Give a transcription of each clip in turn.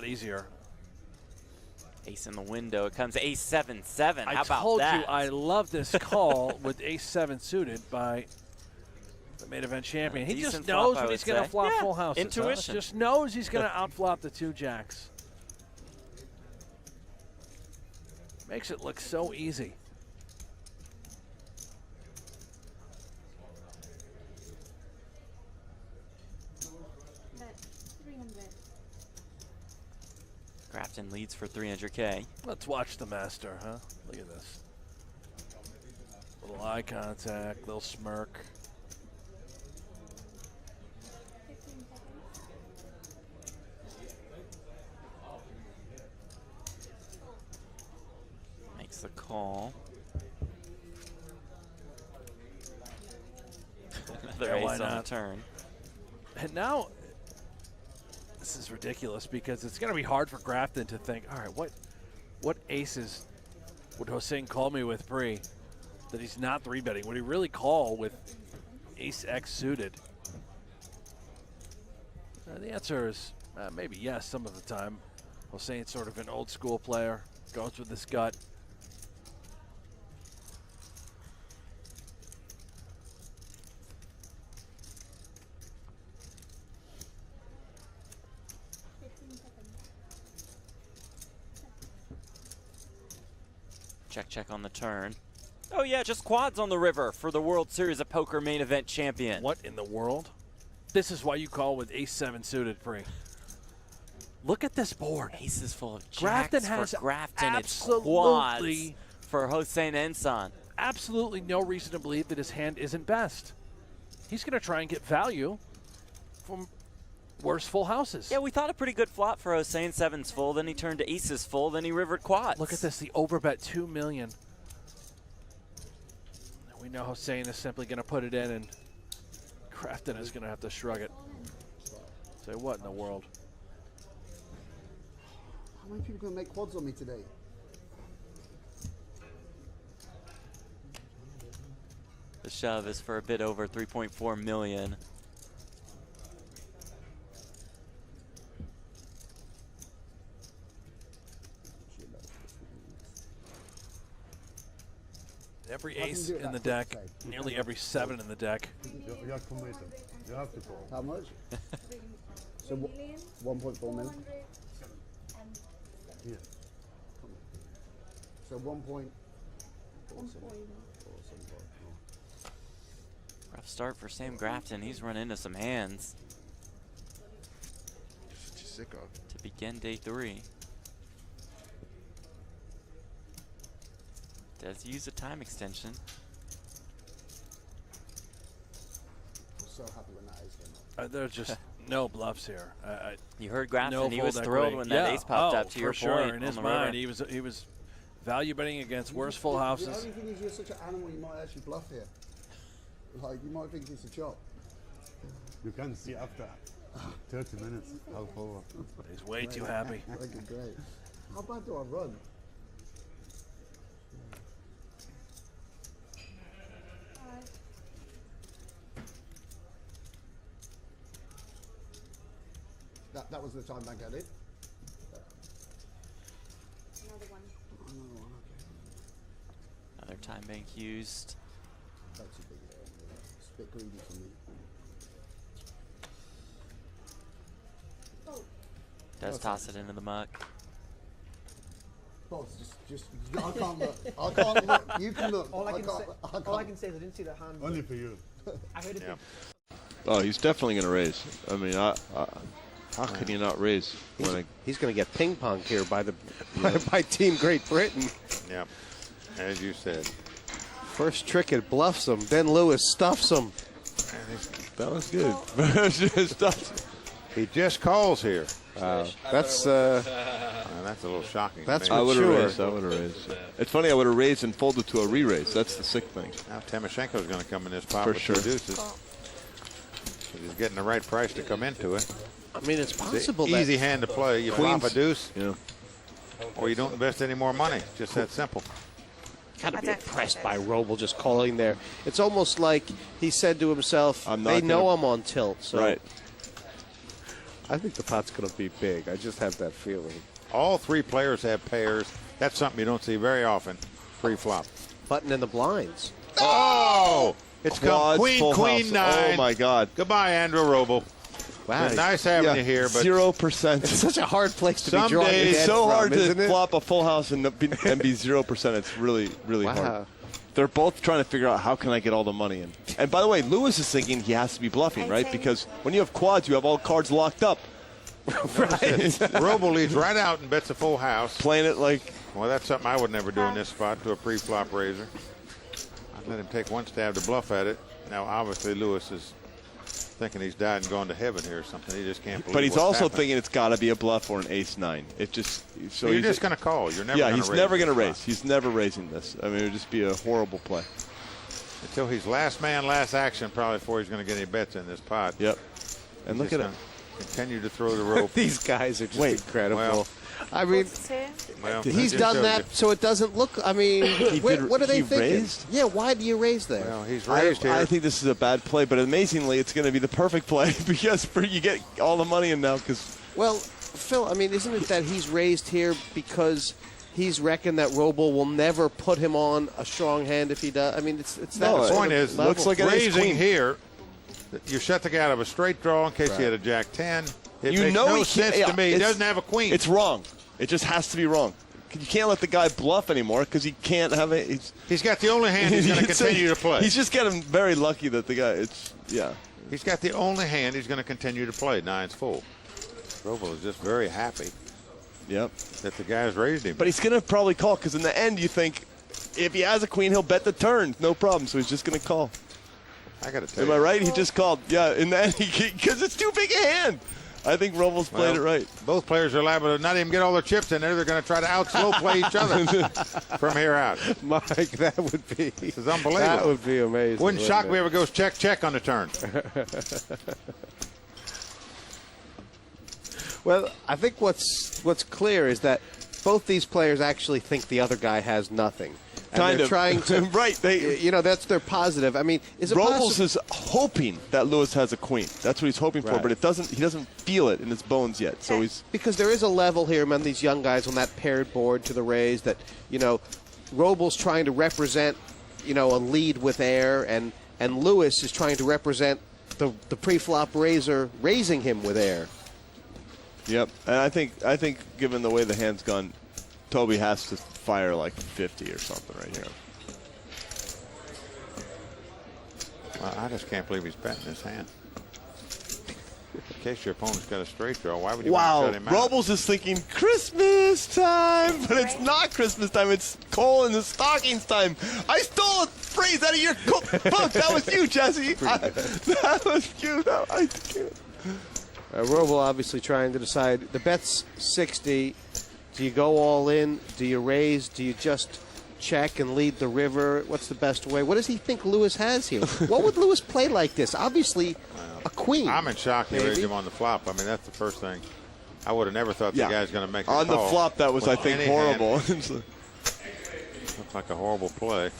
easier. Ace in the window. It comes ace 7-7. How about that? I told you I love this call with ace 7 suited by the main event champion. He just knows when he's going to flop full houses. Intuition. Just knows he's going to outflop the 2 jacks. Makes it look so easy. Grafton leads for 300K. Let's watch the master, huh? Look at this. Little eye contact, little smirk. Makes the call. Another ace on the turn. And now, this is ridiculous because it's going to be hard for Grafton to think, all right, what aces would Hossein call me with pre that he's not 3-betting? Would he really call with ace X suited? The answer is maybe yes some of the time. Hossein's sort of an old school player, goes with his gut. Check on the turn. Oh yeah, just quads on the river for the World Series of Poker main event champion. What in the world? This is why you call with ace 7 suited pre. Look at this board. Aces full of jacks Grafton has for Grafton. It's absolutely quads for Hossein Ensan. Absolutely no reason to believe that his hand isn't best. He's going to try and get value from worse full houses. Yeah, we thought a pretty good flop for Hossein. 7's full, then he turned to aces full, then he rivered quads. Look at this, the overbet $2 million. We know Hossein is simply going to put it in, and Grafton is going to have to shrug it. Say, what in the world? How many people are going to make quads on me today? The shove is for a bit over 3.4 million. Every ace in the deck, nearly every 7 in the deck. You have to make them. You have to call. How much? So 1.4 million? Yeah. So 1.4. Rough start for Sam Grafton. He's run into some hands Such a sicko. to begin day 3. Does use a time extension. I'm so happy when that ace came up. There's just no bluffs here. You heard Grafton. No he was fold thrilled equity. when that ace popped up. To for your sure. point, In his on the river. mind, he was value betting against worse full The houses. only thing is you're such an animal, you might actually bluff here. Like, you might think it's a chop. You can see after 30 minutes how forward. He's way too happy. Okay, great. How bad do I run? That was the time bank I did. Another one. Another time bank used. That's a big it's a bit greedy for me. Oh, Does toss it into the muck. Boss, just I can't look. I can't look. You can look. All I can can't. say is I didn't see the hand. Only for you. I heard it. Yeah. Oh, he's definitely going to raise. I mean, how can you not raise? He's going to get ping ponged here by the by Team Great Britain. Yeah, as you said. First trick it bluffs him, then Lewis stuffs him. That was good. He just calls here. That's that's a little shocking. That's I would have sure. raised. I would have raised. It's funny. I would have raised and folded to a re-raise. That's the sick thing. Now Timoshenko's going to come in this pot For with sure. 2 deuces. So he's getting the right price to come into it. I mean, it's possible. It's an easy hand to play. You flop a deuce, Yeah. or you don't invest any more money. Just that simple. Got to be impressed by Roble just calling there. It's almost like he said to himself, I'm not they know gonna- I'm on tilt. So. Right. I think the pot's going to be big. I just have that feeling. All three players have pairs. That's something you don't see very often. Pre-flop. Button in the blinds. Oh! It's come Quads, queen, full queen, house. nine. Oh my God. Goodbye, Andrew Roble. Wow. Nice having you here, but 0%. It's such a hard place to Some be drawing days- a It's dead so from, hard isn't to it? flop a full house and be 0%. It's really, really Wow. hard. They're both trying to figure out how can I get all the money in. And by the way, Lewis is thinking he has to be bluffing, right? Because when you have quads, you have all cards locked up. Roble leads right out and bets a full house. Playing it like, Well, that's something I would never do in this spot to a pre-flop raiser. I'd let him take one stab to bluff at it. Now, obviously, Lewis is thinking he's died and gone to heaven here or something. He just can't believe but he's what's also happened. thinking it's got to be a bluff or an ace-9. It just So you're just going to call. You're never yeah, going to he's raise. never going to this raise. spot. He's never raising this. I mean, it would just be a horrible play. Until he's last man, last action, probably before he's going to get any bets in this pot. Yep. And He's look just at it. gonna Continue to throw the rope. These guys are just Wait. incredible. Well, I mean, Well, he's that just done shows that you. so it doesn't look. I mean, what are they he thinking? raised? Yeah, why do you raise there? Well, he's I, raised here. I think this is a bad play, but amazingly, it's going to be the perfect play because you get all the money in now. Because Well, Phil, I mean, isn't it that he's raised here because he's reckoned that Roble will never put him on a strong hand if he does? I mean, it's that No, the sort point of is, level. looks like an raising ace-queen. here, you shut the guy out of a straight draw in case he had a jack 10. It You makes know no he sense can't- to me. He it's- doesn't have a queen. it's wrong. It just has to be wrong. You can't let the guy bluff anymore because he can't have it. He's got the only hand he's going to continue to play. He's just getting very lucky that the guy. Yeah. He's got the only hand he's going to continue to play. Nine's full. Roble is just very happy Yep. that the guy's raised him. But he's going to probably call because in the end you think if he has a queen he'll bet the turn, no problem. So he's just going to call. I got to tell Am you. I right? He just called. Yeah. In the end, because it's too big a hand. I think Roble's played it right. Both players are liable to not even get all their chips in there. They're going to try to out-slow play each other from here out. Mike, that would be. This is unbelievable. That would be amazing. Wouldn't shock it? me if it goes check, check on the turn. Well, I think what's clear is that both these players actually think the other guy has nothing. And Kind they're of. trying to. Right. That's their positive. I mean, is it Robles possible? is hoping that Lewis has a queen. That's what he's hoping for, Right. but he doesn't feel it in his bones yet. So he's Because there is a level here among these young guys on that paired board to the raise that, Robles trying to represent, a lead with air, and Lewis is trying to represent the pre-flop raiser raising him with air. Yep. And I think given the way the hand's gone, Toby has to fire like 50 or something right here. Well, I just can't believe he's betting this hand. In case your opponent's got a straight draw, why would you Wow. want to shut him out? Robles is thinking Christmas time, but it's not Christmas time. It's coal in the stockings time. I stole a phrase out of your book. That was you, Jesse. That was you. No, I can't. Roble obviously trying to decide. The bet's 60. Do you go all in? Do you raise? Do you just check and lead the river? What's the best way? What does he think Lewis has here? What would Lewis play like this? Obviously, a queen. I'm in shock he maybe. raised him on the flop. I mean, that's the first thing. I would have never thought the Yeah. guy's going to make a On the call flop, that was, I with think, any horrible. hand. Looked like a horrible play.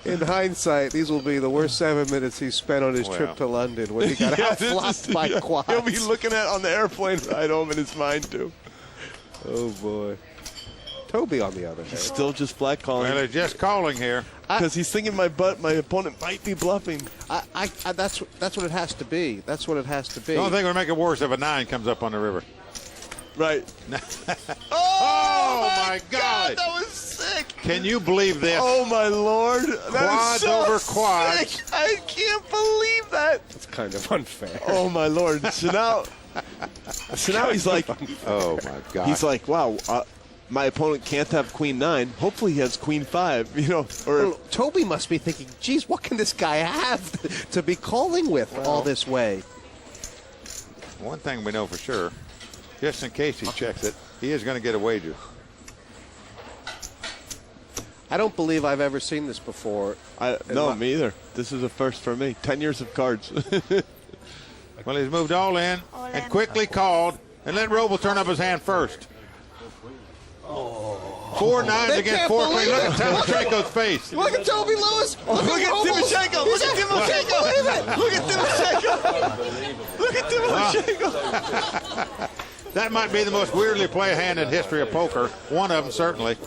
In hindsight, these will be the worst 7 minutes he spent on his Well. trip to London when he got Yeah, outflopped by quads. He'll be looking at on the airplane ride home in his mind, too. Oh, boy. Toby, on the other hand. Still just flat calling. Well, they're just calling here. Because he's thinking my opponent might be bluffing. That's what it has to be. That's what it has to be. The only thing would make it worse if a 9 comes up on the river. Right. Oh, my God. That was sick. Can you believe this? Oh, my Lord. That Quads is so over quads. sick. I can't believe that. It's kind of unfair. Oh, my Lord. So now he's like, Oh, my God. he's like, wow, my opponent can't have queen 9. Hopefully he has queen 5, or Well, Toby must be thinking, geez, what can this guy have to be calling with all this way? One thing we know for sure, just in case he checks it, he is going to get a wager. I don't believe I've ever seen this before. no, me either. This is a first for me. 10 years of cards. Well, he's moved all in and quickly called and let Roble turn up his hand first. 4 nines They against can't 4 queens. believe Look at Timoshenko's face. Look at Toby Lewis. Look at Timoshenko. Look at Timoshenko. Look at Timoshenko. Look at Timoshenko. That might be the most weirdly played hand in history of poker. One of them, certainly.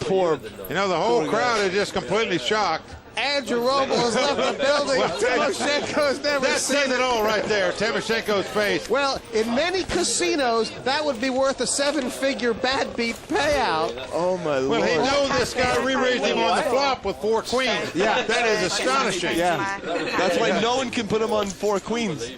Poor. You know, the whole crowd is just completely shocked. Andrew Roble has left the building. Timoshenko has never That seen says it all right there. Timoshenko's face. Well, in many casinos, that would be worth a 7-figure bad beat payout. Oh, my Lord. Well, he knows this guy re-raised him on the flop with 4 queens. Yeah. That is astonishing. Yeah. That's why no one can put him on 4 queens.